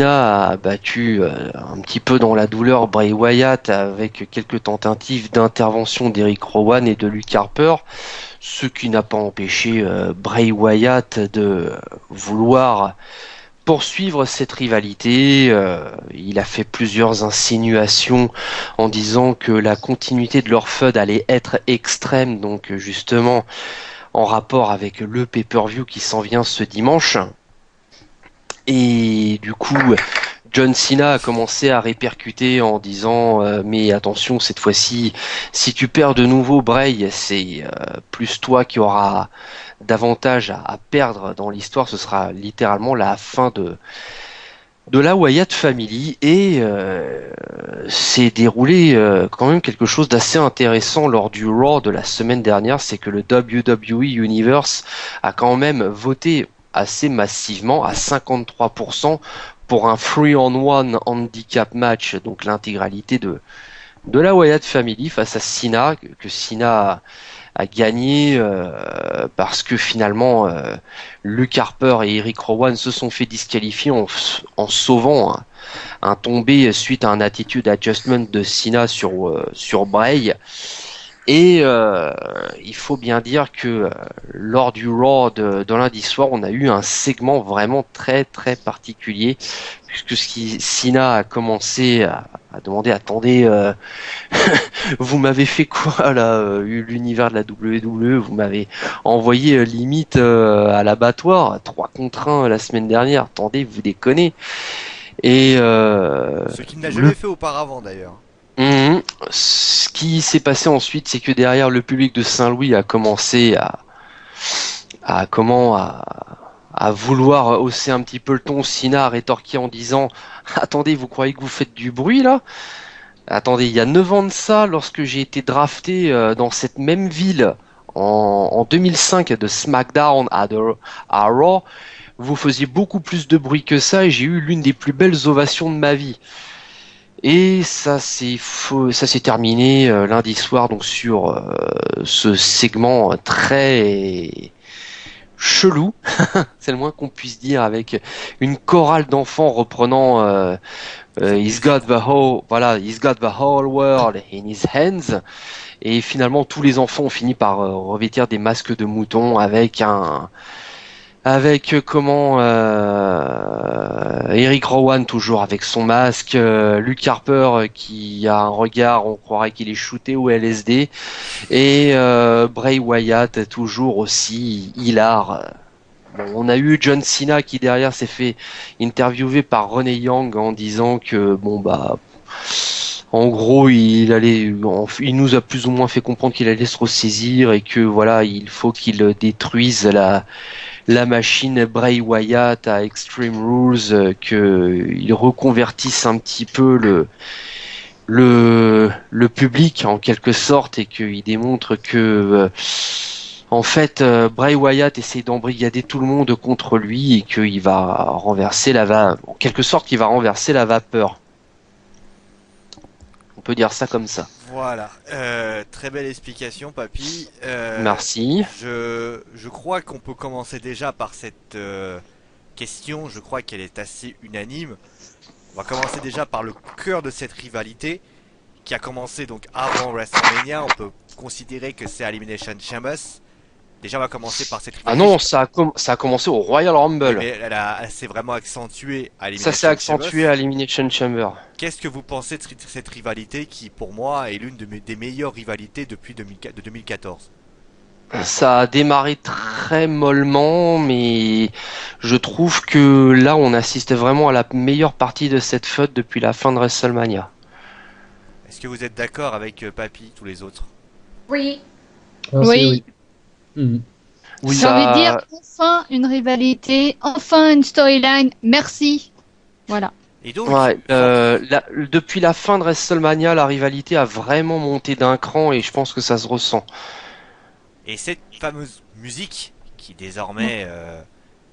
A battu un petit peu dans la douleur Bray Wyatt avec quelques tentatives d'intervention d'Eric Rowan et de Luke Harper, ce qui n'a pas empêché Bray Wyatt de vouloir poursuivre cette rivalité. Il a fait plusieurs insinuations en disant que la continuité de leur feud allait être extrême, donc justement en rapport avec le pay-per-view qui s'en vient ce dimanche. Et du coup, John Cena a commencé à répercuter en disant mais attention, cette fois-ci, si tu perds de nouveau Bray, c'est plus toi qui auras davantage à perdre dans l'histoire. Ce sera littéralement la fin de la Wyatt Family. Et s'est déroulé quand même quelque chose d'assez intéressant lors du Raw de la semaine dernière, c'est que le WWE Universe a quand même voté assez massivement à 53% pour un 3-on-1 handicap match, donc l'intégralité de la Wyatt Family face à Cena, que Cena a gagné parce que finalement Luke Harper et Eric Rowan se sont fait disqualifier en sauvant un tombé suite à un attitude adjustment de Cena sur Bray. Et il faut bien dire que lors du Raw de lundi soir, on a eu un segment vraiment très très particulier, puisque Cena a commencé à demander, attendez, vous m'avez fait quoi là, l'univers de la WWE, vous m'avez envoyé limite à l'abattoir, 3 contre 1 la semaine dernière, attendez, vous déconnez. Et Ce qu'il n'a jamais fait auparavant d'ailleurs. Ce qui s'est passé ensuite, c'est que derrière le public de Saint-Louis a commencé à comment à vouloir hausser un petit peu le ton. Sina a rétorqué en disant attendez, vous croyez que vous faites du bruit là? Attendez, il y a 9 ans de ça, lorsque j'ai été drafté dans cette même ville en 2005 de SmackDown à Raw, vous faisiez beaucoup plus de bruit que ça et j'ai eu l'une des plus belles ovations de ma vie. Et ça s'est terminé lundi soir donc sur ce segment très chelou, c'est le moins qu'on puisse dire, avec une chorale d'enfants reprenant He's got the whole world in his hands. Et finalement, tous les enfants ont fini par revêtir des masques de mouton avec Eric Rowan toujours avec son masque, Luke Harper qui a un regard, on croirait qu'il est shooté au LSD, et Bray Wyatt toujours aussi hilar. Bon, on a eu John Cena qui derrière s'est fait interviewer par Renee Young en disant que en gros il nous a plus ou moins fait comprendre qu'il allait se ressaisir et que voilà, il faut qu'il détruise la machine Bray Wyatt à Extreme Rules, qu'il reconvertisse un petit peu le public en quelque sorte et qu'il démontre que en fait Bray Wyatt essaie d'embrigader tout le monde contre lui et qu'il va renverser en quelque sorte il va renverser la vapeur. On peut dire ça comme ça. Voilà, très belle explication, papy. Merci. Je crois qu'on peut commencer déjà par cette question. Je crois qu'elle est assez unanime. On va commencer déjà par le cœur de cette rivalité qui a commencé donc avant WrestleMania. On peut considérer que c'est Elimination Chamber. Déjà, on va commencer par cette Ah rivalité. non, ça a commencé au Royal Rumble. Mais elle s'est vraiment accentuée à Ça Elimination s'est accentué Chamber. à Elimination Chamber. Qu'est-ce que vous pensez de cette rivalité qui, pour moi, est l'une des meilleures rivalités depuis 2014? Ça a démarré très mollement, mais je trouve que là, on assiste vraiment à la meilleure partie de cette feud depuis la fin de WrestleMania. Est-ce que vous êtes d'accord avec Papy, tous les autres? Oui. Ah, Oui. Mhm. Oui, J'ai envie de dire ça, enfin une rivalité, enfin une storyline. Merci. Voilà. Et donc, ouais, depuis la fin de WrestleMania, la rivalité a vraiment monté d'un cran et je pense que ça se ressent. et cette fameuse musique qui désormais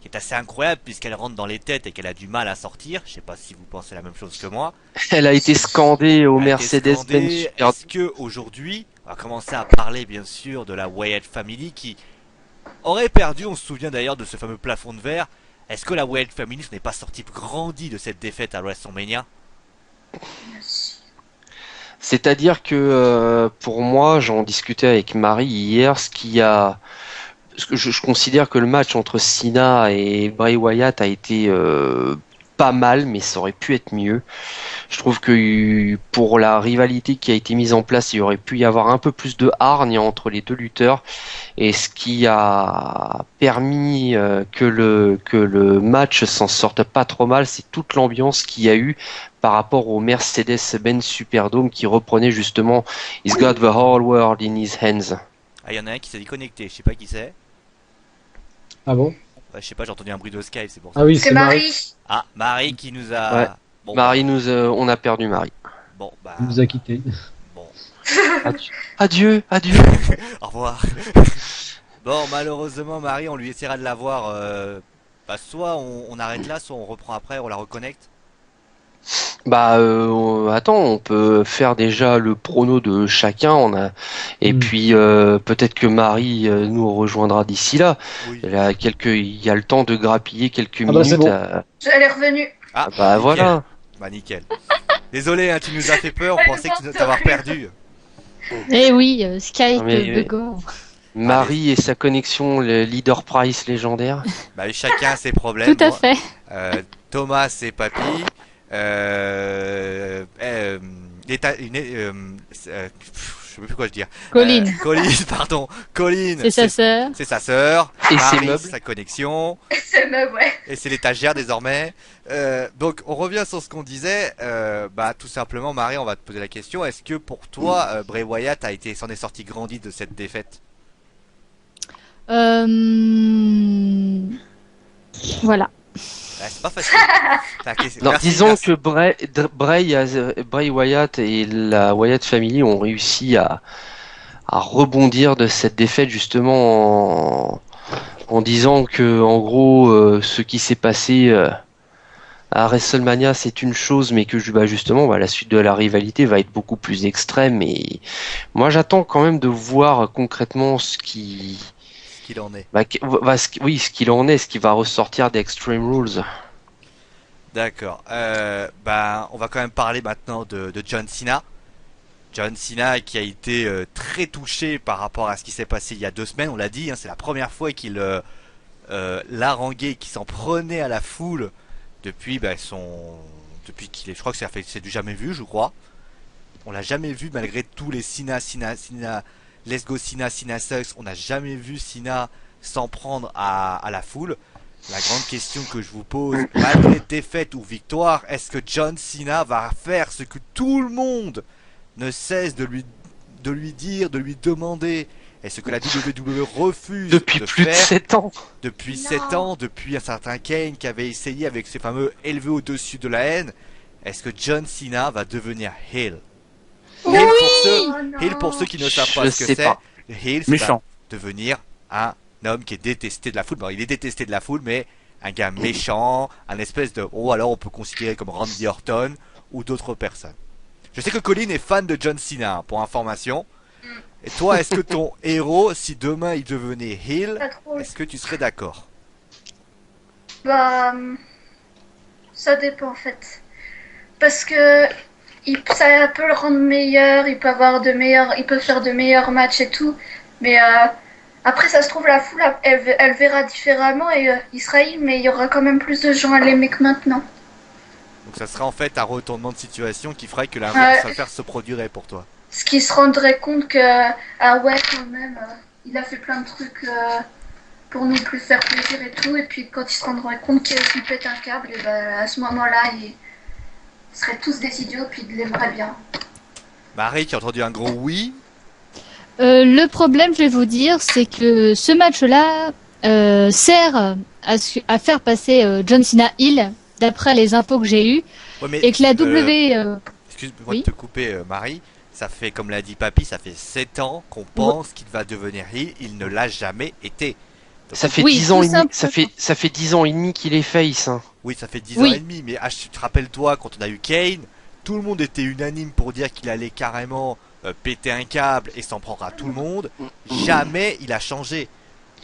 qui est assez incroyable puisqu'elle rentre dans les têtes et qu'elle a du mal à sortir. Je sais pas si vous pensez la même chose que moi. Elle a été scandée au Elle a été Mercedes-Benz scandée. Super. Est-ce que aujourd'hui, on va commencer à parler bien sûr de la Wyatt Family qui aurait perdu, on se souvient d'ailleurs de ce fameux plafond de verre, Est-ce que la Wyatt Family n'est pas sortie grandie de cette défaite à WrestleMania? C'est-à-dire que pour moi, j'en discutais avec Marie hier, parce que je considère que le match entre Cena et Bray Wyatt a été pas mal, mais ça aurait pu être mieux. Je trouve que pour la rivalité qui a été mise en place, il aurait pu y avoir un peu plus de hargne entre les deux lutteurs, et ce qui a permis que le match s'en sorte pas trop mal, c'est toute l'ambiance qu'il y a eu par rapport au Mercedes-Benz Superdome qui reprenait justement He's got the whole world in his hands. Ah, il y en a un qui s'est déconnecté, je sais pas qui c'est. Ah bon? Ouais, je sais pas, j'ai entendu un bruit de Skype, c'est pour ça. Ah oui, C'est c'est Marie. Marie. Ah, Marie qui nous a. Ouais. Bon, Marie on a perdu Marie. Bon, bah. Il nous a quittés. Bon. Adieu, adieu. Au revoir. Bon, malheureusement, Marie, on lui essaiera de la voir. Bah, soit on arrête là, soit on reprend après, on la reconnecte. Bah attends, on peut faire déjà le prono de chacun. Et puis peut-être que Marie nous rejoindra d'ici là. Oui. Il y a le temps de grappiller quelques Ah bah, c'est minutes. bon. Elle est revenue. Ah, Bah nickel. voilà. Bah, nickel. Désolé, hein, tu nous as fait peur, on pensait que tu nous t'avoir perdu. Eh oui, Skype, Non, mais- Begor. Marie et sa connexion, le leader price légendaire. Bah, chacun a ses problèmes. Tout à Moi, fait. Thomas et Papy. Je sais plus quoi je dire. Colin, Colline, pardon. Colline, c'est sa sœur. c'est sa sœur. Et ses Marie, meubles. sa connexion. C'est meuf, ouais. Et c'est l'étagère désormais. Donc on revient sur ce qu'on disait. Bah tout simplement, Marie, on va te poser la question. Est-ce que pour toi, Bray Wyatt s'en est sorti grandi de cette défaite? Voilà. C'est pas facile. Non, Merci, disons merci. que Bray Wyatt et la Wyatt Family ont réussi à rebondir de cette défaite justement en disant que en gros ce qui s'est passé à WrestleMania c'est une chose, mais que justement la suite de la rivalité va être beaucoup plus extrême, et moi j'attends quand même de voir concrètement ce qui Qu'il en est. ce qu'il en est, ce qui va ressortir d'Extreme Rules. D'accord. Ben, on va quand même parler maintenant de John Cena. John Cena qui a été très touché par rapport à ce qui s'est passé il y a 2 semaines. On l'a dit, hein, c'est la première fois qu'il l'haranguait, qu'il s'en prenait à la foule depuis depuis qu'il est. Je crois que c'est du jamais vu, je crois. On l'a jamais vu malgré tous les Cena, Let's Go Cena, Cena Sucks. On n'a jamais vu Cena s'en prendre à la foule. La grande question que je vous pose, malgré défaite ou victoire, est-ce que John Cena va faire ce que tout le monde ne cesse de lui dire, de lui demander? Est-ce que la WWE refuse Depuis de plus de faire 7 ans. depuis Non. 7 ans, depuis un certain Kane qui avait essayé avec ses fameux élevés au-dessus de la haine? Est-ce que John Cena va devenir heel? Oui. Heel pour ceux qui ne savent pas Je ce que sais c'est. pas. Le heel, c'est Méchant. devenir un homme qui est détesté de la foule. Bon, il est détesté de la foule, mais un gars méchant, un espèce de... Oh, alors on peut considérer comme Randy Orton ou d'autres personnes. Je sais que Colin est fan de John Cena, hein, pour information. Et toi, est-ce que ton héros, si demain il devenait heel, Pas trop. est-ce que tu serais d'accord? Bah, ça dépend en fait. Parce que ça peut le rendre meilleur, il peut faire de meilleurs matchs et tout. Mais après, ça se trouve, la foule, elle verra différemment et il sera il, mais il y aura quand même plus de gens à l'aimer que maintenant. Donc ça sera en fait un retournement de situation qui ferait que l'inverse Ouais. se produirait pour toi. Ce qui se rendrait compte que, ah ouais, quand même, il a fait plein de trucs pour nous plus faire plaisir et tout. Et puis quand il se rendrait compte qu'il pète un câble, et ben, à ce moment-là, ils seraient tous des idiots, puis ils l'aimeraient bien. Marie qui a entendu un gros oui. Le problème, je vais vous dire, c'est que ce match-là sert à faire passer John Cena heel, d'après les infos que j'ai eues, Ouais, mais, et que la W... excuse-moi oui. de te couper, Marie. Ça fait, comme l'a dit Papy, ça fait 7 ans qu'on pense qu'il va devenir heel. Il ne l'a jamais été. Ça fait Oui, 10 ans tout et demi, simplement. ça fait 10 ans et demi qu'il est face, hein. Oui, ça fait 10 Oui. ans et demi, mais tu te rappelles-toi, quand on a eu Kane, tout le monde était unanime pour dire qu'il allait carrément péter un câble et s'en prendre à tout le monde. Jamais il a changé.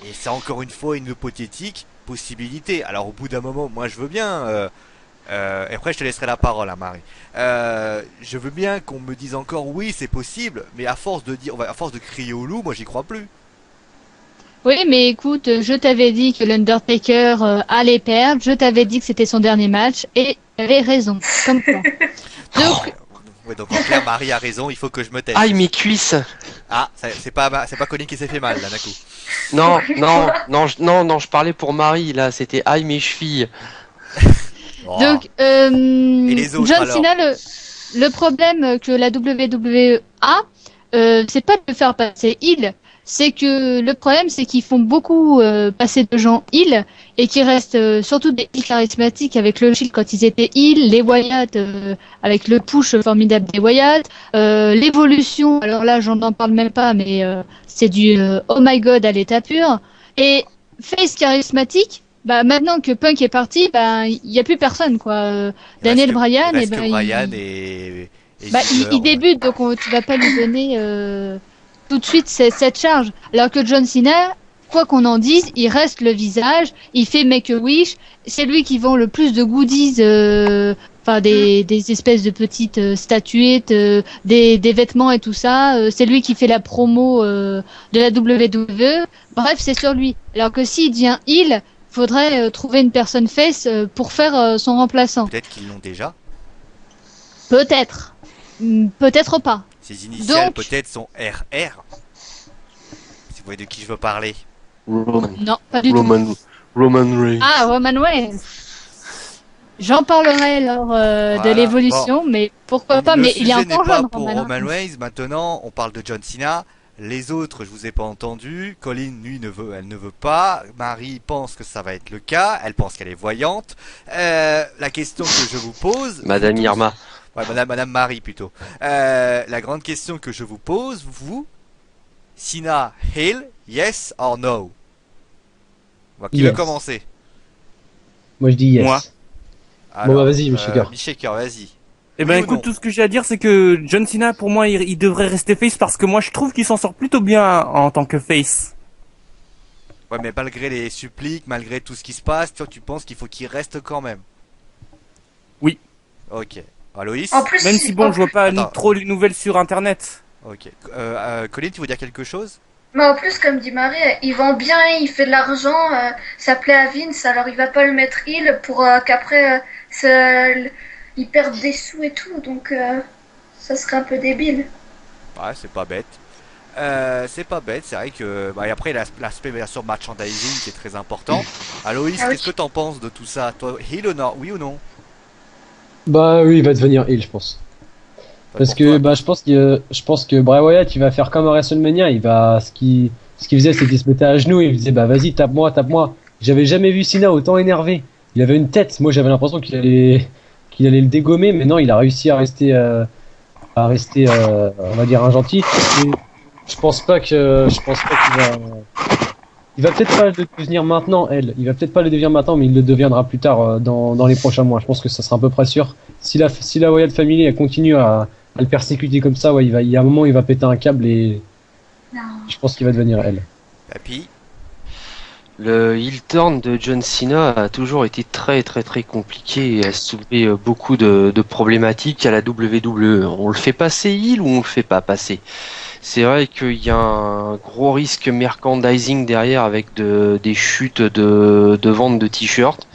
Et c'est encore une fois une hypothétique. possibilité. Alors au bout d'un moment, moi je veux bien. Et après je te laisserai la parole, hein, Marie. Je veux bien qu'on me dise encore oui, c'est possible, mais à force de dire, à force de crier au loup, moi j'y crois plus. Oui, mais écoute, je t'avais dit que l'Undertaker allait perdre, je t'avais dit que c'était son dernier match, et t'avais raison, comme quoi. Donc, Ouais, donc en clair, Marie a raison, il faut que je me taise. Aïe, mes cuisses. Ah, c'est pas Colin qui s'est fait mal là d'un coup. Non, je parlais pour Marie, là, c'était aïe, mes chevilles. Oh. donc les autres, John alors Cena, le problème que la WWE a, c'est pas de le faire passer heel, c'est que le problème c'est qu'ils font beaucoup passer de gens heel et qui restent surtout des heels charismatiques avec le Shield quand ils étaient heel, les Wyatt avec le push formidable des Wyatt, l'évolution, alors là j'en parle même pas, mais c'est du oh my god à l'état pur, et face charismatique. Bah maintenant que Punk est parti, bah il y a plus personne quoi. Daniel Bryan, et ben Bryan et il débute, donc tu vas pas lui donner tout de suite cette charge. Alors que John Cena, quoi qu'on en dise, il reste le visage, il fait Make-A-Wish, c'est lui qui vend le plus de goodies, des espèces de petites statuettes, des vêtements et tout ça. C'est lui qui fait la promo de la WWE. Bref, c'est sur lui. Alors que s'il devient heel, faudrait trouver une personne face pour faire son remplaçant. peut-être qu'ils l'ont déjà. Peut-être. Peut-être pas. Ses initiales Donc- peut-être sont RR. Si vous voyez de qui je veux parler. Non, pas du tout. Roman Reigns. Ah, Roman Reigns. J'en parlerai lors de Voilà. l'évolution, mais pourquoi pas. Le Mais il est sujet n'est encore pas jeune, pour Roman Roman Reigns. Reigns. Maintenant, on parle de John Cena. Les autres, je vous ai pas entendu. Colin, lui, elle ne veut pas. Marie pense que ça va être le cas. Elle pense qu'elle est voyante. La question que je vous pose. Madame Irma. Ouais, Madame Marie plutôt. La grande question que je vous pose, vous, Cena, Hill, yes or no? Qui Yes. veut commencer? Moi je dis yes. Moi. Bon, bah, vas-y, Michaker. Michaker, vas-y. Eh ben Oui ou écoute, non tout ce que j'ai à dire, c'est que John Cena, pour moi, il devrait rester face parce que moi, je trouve qu'il s'en sort plutôt bien en tant que face. Ouais, mais malgré les suppliques, malgré tout ce qui se passe, toi, tu penses qu'il faut qu'il reste quand même? Oui. Ok. Aloïs? En plus, Même si bon, je vois pas Attends. trop les nouvelles sur Internet. Ok. Colin, tu veux dire quelque chose? mais en plus, comme dit Marie, il vend bien, il fait de l'argent, ça plaît à Vince, alors il va pas le mettre heel pour qu'après il perde des sous et tout, donc ça serait un peu débile. Ouais, c'est pas bête. C'est vrai que... Bah, et après, l'aspect bien sûr merchandising qui est très important. Aloïs, Ah oui. qu'est-ce que t'en penses de tout ça? Toi, heel ou non? Oui ou non? Bah oui, il va devenir heel, je pense. Parce Pour que toi. bah je pense que Bray Wyatt il va faire comme à WrestleMania, ce qu'il faisait c'est qu'il se mettait à genoux et il disait bah vas-y tape-moi. J'avais jamais vu Cena autant énervé. Il avait une tête, moi j'avais l'impression qu'il allait le dégommer, mais non, il a réussi à rester on va dire un gentil. Et je pense pas qu'il va il va peut-être pas le devenir maintenant, il va peut-être pas le devenir maintenant, mais il le deviendra plus tard dans les prochains mois. Je pense que ça sera à peu près sûr. Si la Wyatt Family elle continue à le persécuter comme ça, ouais, il y a un moment il va péter un câble et Non. je pense qu'il va devenir elle. Papy? Le heel turn de John Cena a toujours été très très très compliqué et a soulevé beaucoup de problématiques à la WWE. On le fait passer heel ou on le fait pas passer? C'est vrai qu'il y a un gros risque merchandising derrière avec des chutes de vente de t-shirts.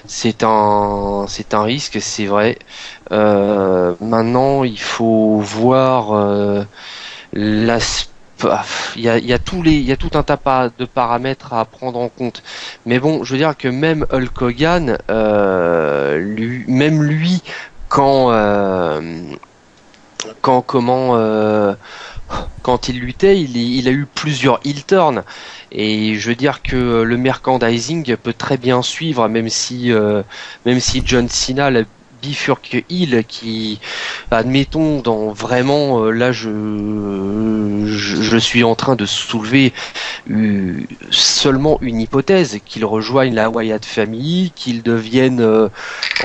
C'est un risque, c'est vrai. Maintenant, il faut voir l'aspect. Il y a tout un tas de paramètres à prendre en compte. Mais bon, je veux dire que même Hulk Hogan, lui, quand il luttait, il a eu plusieurs heel turns. Et je veux dire que le merchandising peut très bien suivre, même si John Cena l'a bifurque heel qui, admettons, dans vraiment, là je suis en train de soulever seulement une hypothèse, qu'il rejoigne la Wyatt Family, qu'il devienne,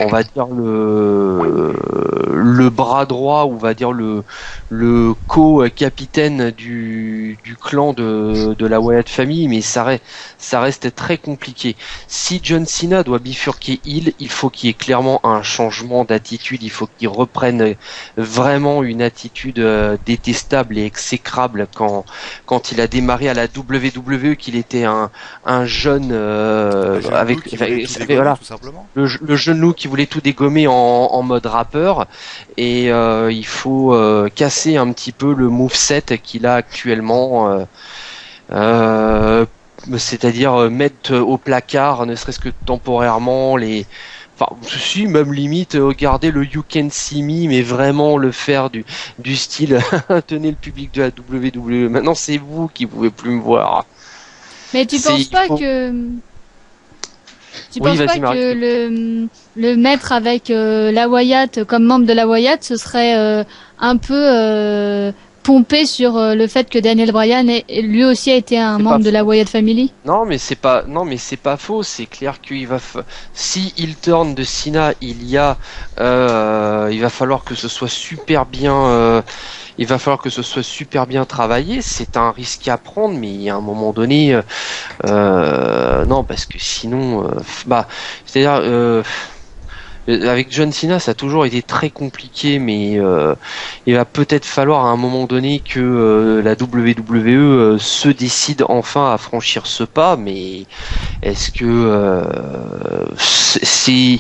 on va dire le bras droit, ou on va dire le co-capitaine du clan de la Wyatt Family, mais ça reste très compliqué. Si John Cena doit bifurquer heel, il faut qu'il y ait clairement un changement d'attitude, il faut qu'il reprenne vraiment une attitude détestable et exécrable quand il a démarré à la WWE, qu'il était un jeune voilà, tout simplement. le jeune loup qui voulait tout dégommer en mode rappeur, et il faut casser un petit peu le moveset qu'il a actuellement, c'est-à-dire mettre au placard, ne serait-ce que temporairement, si, même limite garder le You Can See Me, mais vraiment le faire du style tenez le public de la WWE, maintenant c'est vous qui pouvez plus me voir. Mais tu penses pas que le mettre avec la Wyatt comme membre de la Wyatt, ce serait un peu pompé sur le fait que Daniel Bryan lui aussi a été un membre de la Wyatt Family? Non, mais c'est pas faux. C'est clair qu'il si il turn de Cena, il va falloir que ce soit super bien. Il va falloir que ce soit super bien travaillé. C'est un risque à prendre, mais à un moment donné, non, parce que sinon, c'est-à-dire. Avec John Cena, ça a toujours été très compliqué, mais il va peut-être falloir à un moment donné que la WWE se décide enfin à franchir ce pas. Mais est-ce que c'est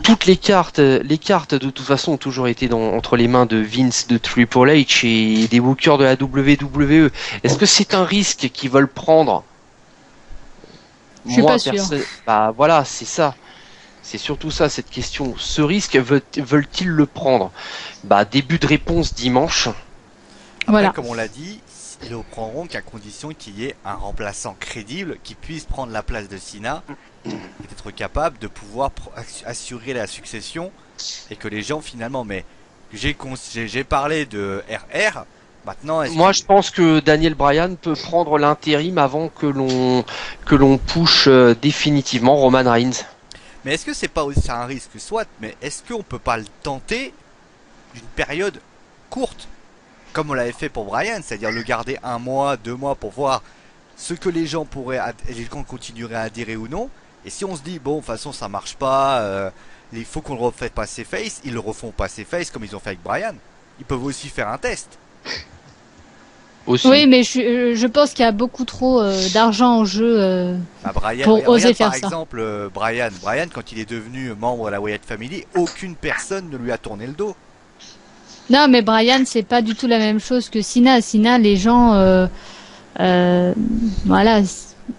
toutes les cartes de toute façon ont toujours été entre les mains de Vince, de Triple H et des bookers de la WWE. Est-ce que c'est un risque qu'ils veulent prendre? Je suis pas sûr. Bah voilà, c'est ça. C'est surtout ça, cette question. Ce risque, veulent-ils le prendre? Début de réponse dimanche. Voilà. Après, comme on l'a dit, ils le prendront qu'à condition qu'il y ait un remplaçant crédible qui puisse prendre la place de Cena et être capable de pouvoir assurer la succession, et que les gens finalement, mais j'ai parlé de RR. Maintenant, je pense que Daniel Bryan peut prendre l'intérim avant que l'on push définitivement Roman Reigns. Mais est-ce que c'est pas aussi un risque, soit, mais est-ce qu'on peut pas le tenter d'une période courte, comme on l'avait fait pour Bryan, c'est-à-dire le garder 1 mois, 2 mois pour voir ce que les gens continueraient à adhérer ou non. Et si on se dit, bon, de toute façon ça marche pas, il faut qu'on le refait passer face, ils le refont passer face comme ils ont fait avec Bryan. Ils peuvent aussi faire un test. Aussi. Oui, mais je pense qu'il y a beaucoup trop d'argent en jeu pour oser faire ça. Par exemple, Bryan, quand il est devenu membre de la Wyatt Family, aucune personne ne lui a tourné le dos. Non, mais Bryan, c'est pas du tout la même chose que Cena. Cena, les gens, voilà.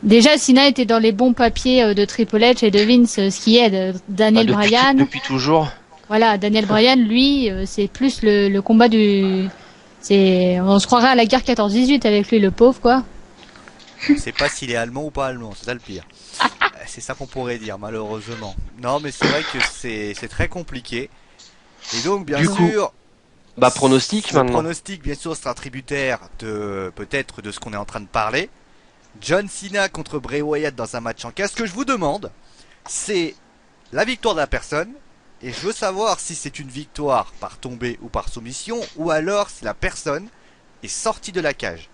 Déjà, Cena était dans les bons papiers de Triple H et de Vince, ce qui est Daniel Bryan. Depuis toujours. Voilà, Daniel Bryan, lui, c'est plus le combat du. On se croirait à la guerre 14-18 avec lui, le pauvre, quoi. Je sais pas s'il est allemand ou pas allemand, c'est ça le pire. C'est ça qu'on pourrait dire, malheureusement. Non, mais c'est vrai que c'est très compliqué. Et donc, bien sûr... pronostic maintenant. Le pronostic, bien sûr, sera tributaire peut-être de ce qu'on est en train de parler. John Cena contre Bray Wyatt dans un match en cas. Ce que je vous demande, c'est la victoire de la personne. Et je veux savoir si c'est une victoire par tombée ou par soumission, ou alors si la personne est sortie de la cage.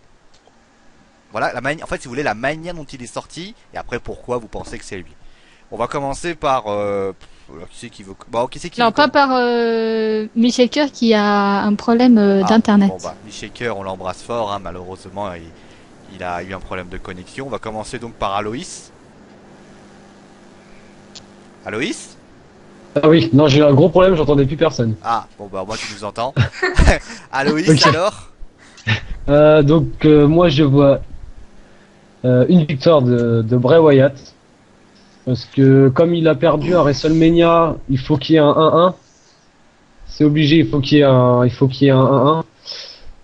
Voilà, en fait, si vous voulez, la manière dont il est sorti, et après pourquoi vous pensez que c'est lui. On va commencer par... qui c'est qui veut... Non, pas par Michel Kerr qui a un problème d'internet. Michel Kerr, on l'embrasse fort, hein, malheureusement, il a eu un problème de connexion. On va commencer donc par Aloïs. Aloïs ? Ah oui, non, j'ai eu un gros problème, j'entendais plus personne. Ah, bon moi tu nous entends. Aloïs, okay. Alors moi je vois une victoire de Bray Wyatt. Parce que comme il a perdu à WrestleMania, il faut qu'il y ait un 1-1. C'est obligé, il faut qu'il y ait un 1-1.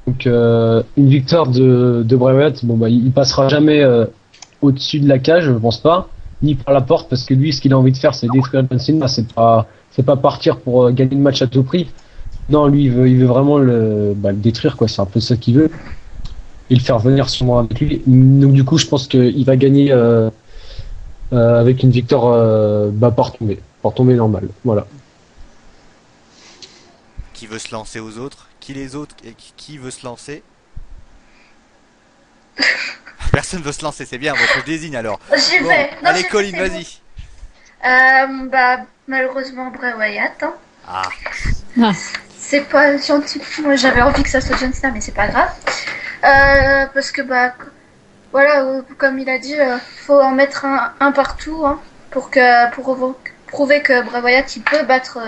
Donc une victoire de Bray Wyatt, il passera jamais au-dessus de la cage, je pense pas. Ni par la porte, parce que lui, ce qu'il a envie de faire, c'est détruire John Cena. C'est pas partir pour gagner le match à tout prix. Non, lui, il veut vraiment le détruire, quoi. C'est un peu ça qu'il veut. Et le faire venir sûrement avec lui. Donc, du coup, je pense qu'il va gagner avec une victoire par tombée normal. Voilà. qui veut se lancer aux autres? Qui les autres et qui veut se lancer? Personne veut se lancer, c'est bien, votre désigne alors. J'y Bon, vais. Non, allez j'y vais, Colin, c'est bon. vas-y. Bah, malheureusement, Bray Wyatt, hein. Ah, C'est pas gentil. Moi, j'avais envie que ça soit John Cena, mais c'est pas grave. Parce que, bah, voilà, comme il a dit, faut en mettre un partout, hein, pour prouver que Bray Wyatt, il peut battre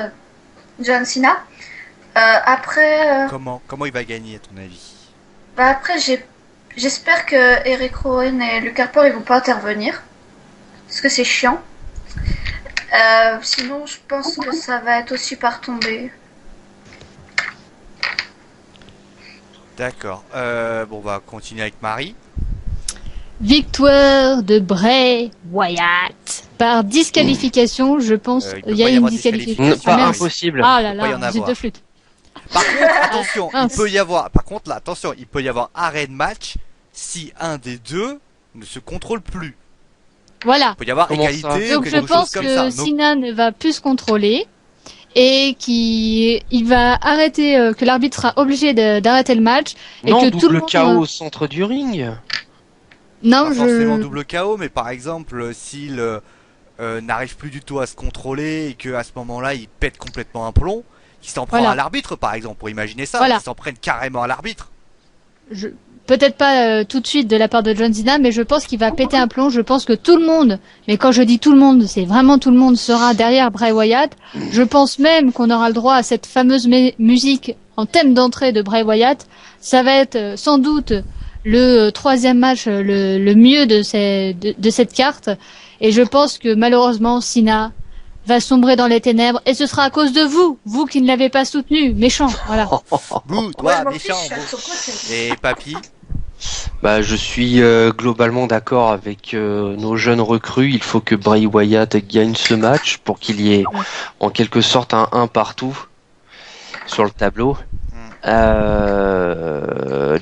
John Cena. Après, comment il va gagner à ton avis? bah, après, j'espère que Eric Rowan et Luke Harper, ils vont pas intervenir. Parce que c'est chiant. Sinon, je pense que ça va être aussi par tomber. D'accord. Bon, on va continuer avec Marie. Victoire de Bray Wyatt. Par disqualification, je pense. Il peut Il y a pas y une avoir disqualification. disqualification. Pas Merde. impossible. Ah là Il peut pas y là, en j'ai avoir. deux flûtes. Par contre, attention, il mince. peut y avoir. Par contre, là, attention, il peut y avoir arrêt de match si un des deux ne se contrôle plus. Voilà. Il peut y avoir Comment égalité ça ou Donc je quelque chose pense comme que ça. Donc, Cena ne va plus se contrôler et qu'il va arrêter, que l'arbitre sera obligé d'arrêter le match et Non, que tout le double monde. KO au centre du ring. Non, pas forcément je. double KO, mais par exemple, s'il n'arrive plus du tout à se contrôler et que à ce moment-là, il pète complètement un plomb, qu'il s'en prend Voilà. à l'arbitre, par exemple, pour imaginer ça, Voilà. qu'il s'en prenne carrément à l'arbitre. Peut-être pas tout de suite de la part de John Cena, mais je pense qu'il va péter un plomb. Je pense que tout le monde, mais quand je dis tout le monde, c'est vraiment tout le monde sera derrière Bray Wyatt. Je pense même qu'on aura le droit à cette fameuse musique en thème d'entrée de Bray Wyatt. Ça va être sans doute le troisième match le mieux de cette carte. Et je pense que malheureusement, Cena va sombrer dans les ténèbres. Et ce sera à cause de vous qui ne l'avez pas soutenu. Méchant, voilà. Bouh, Moi, toi, je m'en méchant. fiche, je suis à bon. son côté. Et Papy, Bah, je suis globalement d'accord avec nos jeunes recrues. Il faut que Bray Wyatt gagne ce match pour qu'il y ait en quelque sorte un partout sur le tableau.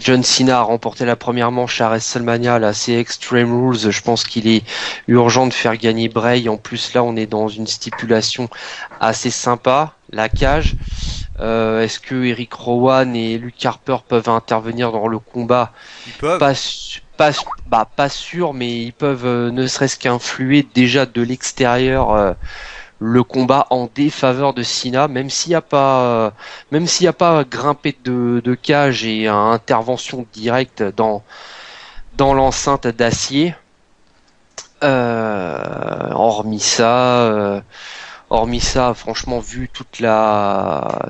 John Cena a remporté la première manche à WrestleMania, là c'est Extreme Rules. Je pense qu'il est urgent de faire gagner Bray. En plus là, on est dans une stipulation assez sympa, la cage. Est-ce que Eric Rowan et Luke Harper peuvent intervenir dans le combat? ils peuvent. Pas sûr, mais ils peuvent ne serait-ce qu'influer déjà de l'extérieur le combat en défaveur de Cena, même s'il n'y a pas grimpé de cage et intervention directe dans l'enceinte d'acier. Hormis ça, franchement, vu la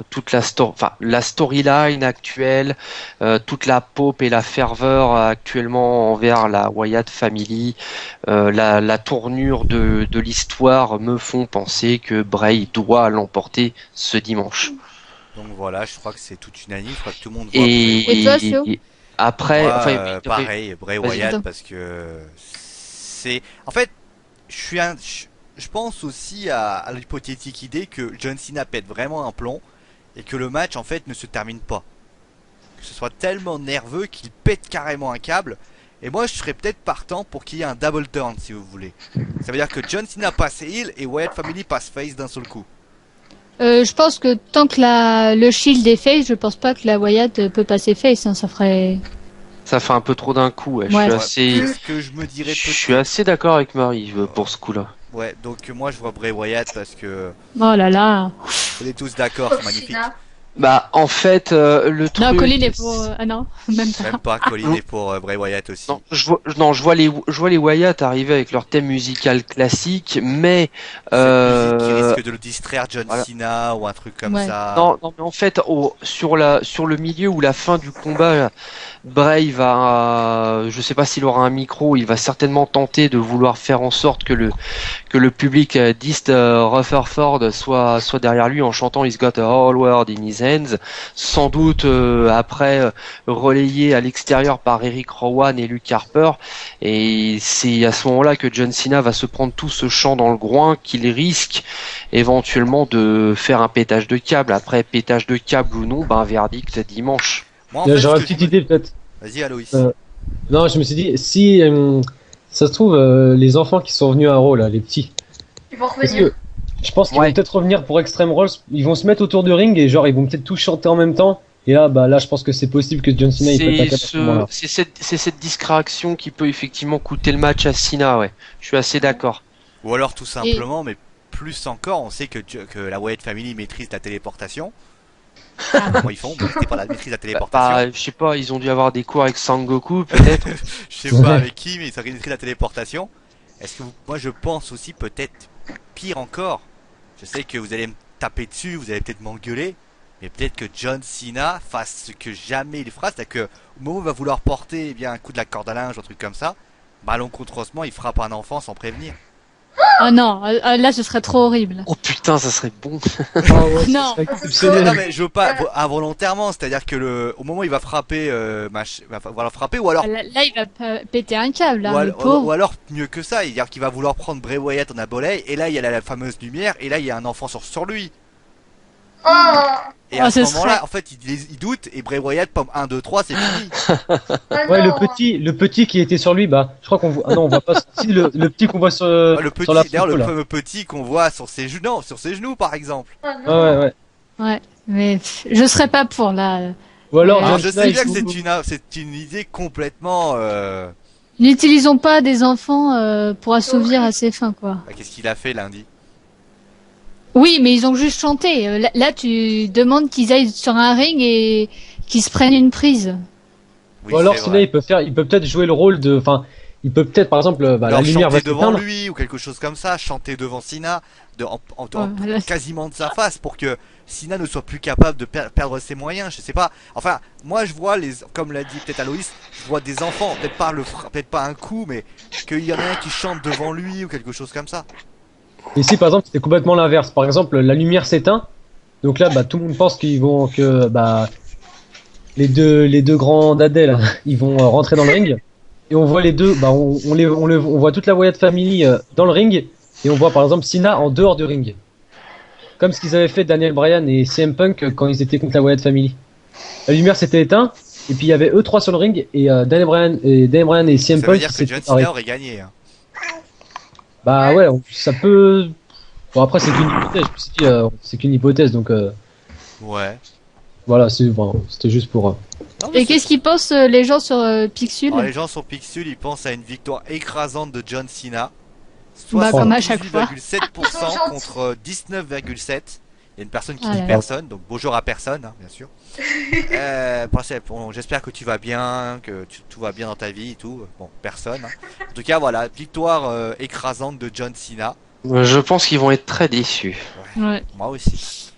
storyline actuelle, toute la pop et la ferveur actuellement envers la Wyatt Family, la tournure de l'histoire me font penser que Bray doit l'emporter ce dimanche. Donc voilà, je crois que c'est tout unanime. Je crois que tout le monde voit. Et toi, Sio après, Moi, enfin, pareil, Bray Vas-y. Wyatt, parce que c'est. En fait, je pense aussi à l'hypothétique idée que John Cena pète vraiment un plomb et que le match en fait ne se termine pas. Que ce soit tellement nerveux qu'il pète carrément un câble. Et moi, je serais peut-être partant pour qu'il y ait un double turn, si vous voulez. Ça veut dire que John Cena passe heel et Wyatt Family passe face d'un seul coup. Je pense que tant que le Shield est face, je pense pas que la Wyatt peut passer face. Hein, ça ferait. ça fait un peu trop d'un coup. Ouais. Ouais. Ce que je me dirais Je peut-être. suis assez d'accord avec Marie pour ce coup-là. Ouais, donc moi je vois Bray Wyatt parce que Oh là là. on est tous d'accord, Pauvre c'est magnifique. Cena. Bah, en fait, le truc. Non, Colin est pour. Ah non, même pas. Même pas Colin est pour Bray Wyatt aussi. Non, je vois les Wyatt arriver avec leur thème musical classique, mais Cette musique qui risque de le distraire John voilà. Cena ou un truc comme Ouais. ça. non, mais en fait, sur le milieu ou la fin du combat, Bray va, je sais pas s'il aura un micro, il va certainement tenter de vouloir faire en sorte que le public d'East Rutherford soit derrière lui en chantant He's got a whole world in his hands, sans doute après relayé à l'extérieur par Eric Rowan et Luke Harper, et c'est à ce moment-là que John Cena va se prendre tout ce chant dans le groin qu'il risque éventuellement de faire un pétage de câble. Après pétage de câble ou non, ben verdict dimanche. Moi, en fait, J'aurais ce une que petite idée peut-être. Vas-y, Aloïs. Non, je me suis dit, si ça se trouve, les enfants qui sont venus à Raw, là, les petits, Ils vont est-ce revenir. que, Je pense qu'ils Ouais. vont peut-être revenir pour Extreme Rules. Ils vont se mettre autour du ring et genre ils vont peut-être tous chanter en même temps. Et là, bah là, je pense que c'est possible que John Cena il peut attaquer à ce moment-là. C'est cette discrétion qui peut effectivement coûter le match à Cena, ouais. Je suis assez d'accord. Ou alors tout simplement, mais plus encore, on sait que la Wyatt Family maîtrise la téléportation. Comment ils font? C'était pas la maîtrise de la téléportation. Bah, je sais pas, ils ont dû avoir des cours avec Sangoku, peut-être. Je sais pas avec qui, mais ils maîtrisent la téléportation. Est-ce que moi je pense aussi peut-être pire encore. Je sais que vous allez me taper dessus, vous allez peut-être m'engueuler, mais peut-être que John Cena fasse ce que jamais il fera, c'est-à-dire que au moment où il va vouloir porter eh bien un coup de la corde à linge, un truc comme ça, malencontreusement il frappe un enfant sans prévenir. Oh non, là ce serait trop horrible. Oh putain, ça serait bon. Ah ouais, ça Non. serait exceptionnel. Non mais je veux pas involontairement, c'est-à-dire que au moment où il va frapper, va le frapper, ou alors Là, il va péter un câble, là, Ou, le pauvre. ou alors mieux que ça, c'est-à-dire qu'il va vouloir prendre Bray Wyatt en abolay, et là il y a la fameuse lumière, et là il y a un enfant sur lui. Oh, Et Oh, à ce ce moment-là, serait- en fait, il doute, et Bray Wyatt, pomme 1, 2, 3, c'est fini. ah Ouais, non. le petit qui était sur lui, bah, je crois qu'on voit. Ah non, on voit pas. Si, le petit qu'on voit sur, Le sur la petit, d'ailleurs, photo, le là. fameux petit qu'on voit sur ses genoux, non, sur ses genoux par exemple. Ah Ouais, non. ouais, ouais. Ouais, mais je serais pas pour, là. Ou alors, Alors Ouais. John je Cena, sais il bien que fout- c'est une idée complètement... N'utilisons pas des enfants pour assouvir à ses fins, quoi. Qu'est-ce qu'il a fait lundi? Oui, mais ils ont juste chanté. Là, tu demandes qu'ils aillent sur un ring et qu'ils se prennent une prise. Oui, Ou alors, c'est Cena, vrai. il peut peut-être jouer le rôle de, enfin, il peut peut-être, par exemple, bah, la Alors lumière va chanter devant s'éteindre. lui, ou quelque chose comme ça, chanter devant Cena, Voilà. quasiment de sa face, pour que Cena ne soit plus capable de perdre ses moyens, je sais pas. Enfin, moi je vois comme l'a dit peut-être Aloïs, je vois des enfants, peut-être pas un coup, mais qu'il y en a un qui chante devant lui ou quelque chose comme ça. Et si, par exemple, c'était complètement l'inverse. Par exemple, la lumière s'éteint. Donc là, bah, tout le monde pense bah, les deux grands dadais, là, ils vont rentrer dans le ring. Et on voit les deux, bah, on voit toute la Wyatt Family dans le ring. Et on voit, par exemple, Cena en dehors du ring. Comme ce qu'ils avaient fait Daniel Bryan et CM Punk quand ils étaient contre la Wyatt Family. La lumière s'était éteinte. Et puis il y avait eux trois sur le ring. Et Daniel Bryan et CM Ça veut Punk dire que s'étaient John séparés. Cena aurait gagné. Hein. Bah ouais, ça peut. Bon après c'est qu'une hypothèse. Je me suis dit, c'est qu'une hypothèse, donc Ouais. voilà, c'était juste pour. Non, mais Et qu'est-ce qu'ils pensent les gens sur Pixul? Alors, les gens sur Pixel, ils pensent à une victoire écrasante de John Cena. Bah, comme à chaque fois. 78,7% contre 19,7%. Il y a une personne qui Ah dit là là. personne, donc bonjour à personne, hein, bien sûr. J'espère que tu vas bien, que tout va bien dans ta vie et tout. Bon, personne. Hein. En tout cas, voilà, victoire écrasante de John Cena. Je pense qu'ils vont être très déçus. Ouais. Moi aussi.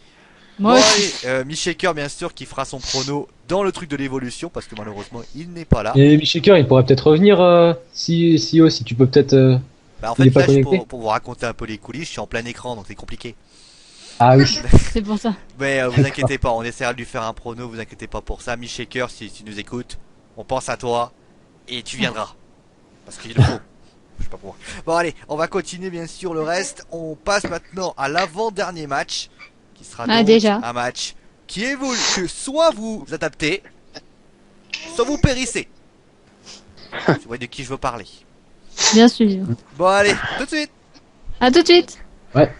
Moi Bon, aussi. allez, Mick bien sûr, qui fera son prono dans le truc de l'évolution, parce que malheureusement, il n'est pas là. Et Shaker, il pourrait peut-être revenir si tu peux peut-être. Bah, en il fait, est pas là, connecté. pour vous raconter un peu les coulisses, je suis en plein écran, donc c'est compliqué. Ah oui. C'est pour ça. Mais vous inquiétez pas, on essaiera de lui faire un prono, vous inquiétez pas pour ça. Shaker, si tu nous écoutes, on pense à toi et tu viendras. Parce qu'il le faut. Je sais pas pourquoi. Bon allez, on va continuer bien sûr le reste. On passe maintenant à l'avant-dernier match. Qui sera Ah, donc déjà. un match qui évolue, que soit vous adaptez, soit vous périssez. Tu vois de qui je veux parler. Bien sûr. Bon allez, tout de suite. À tout de suite. Ouais.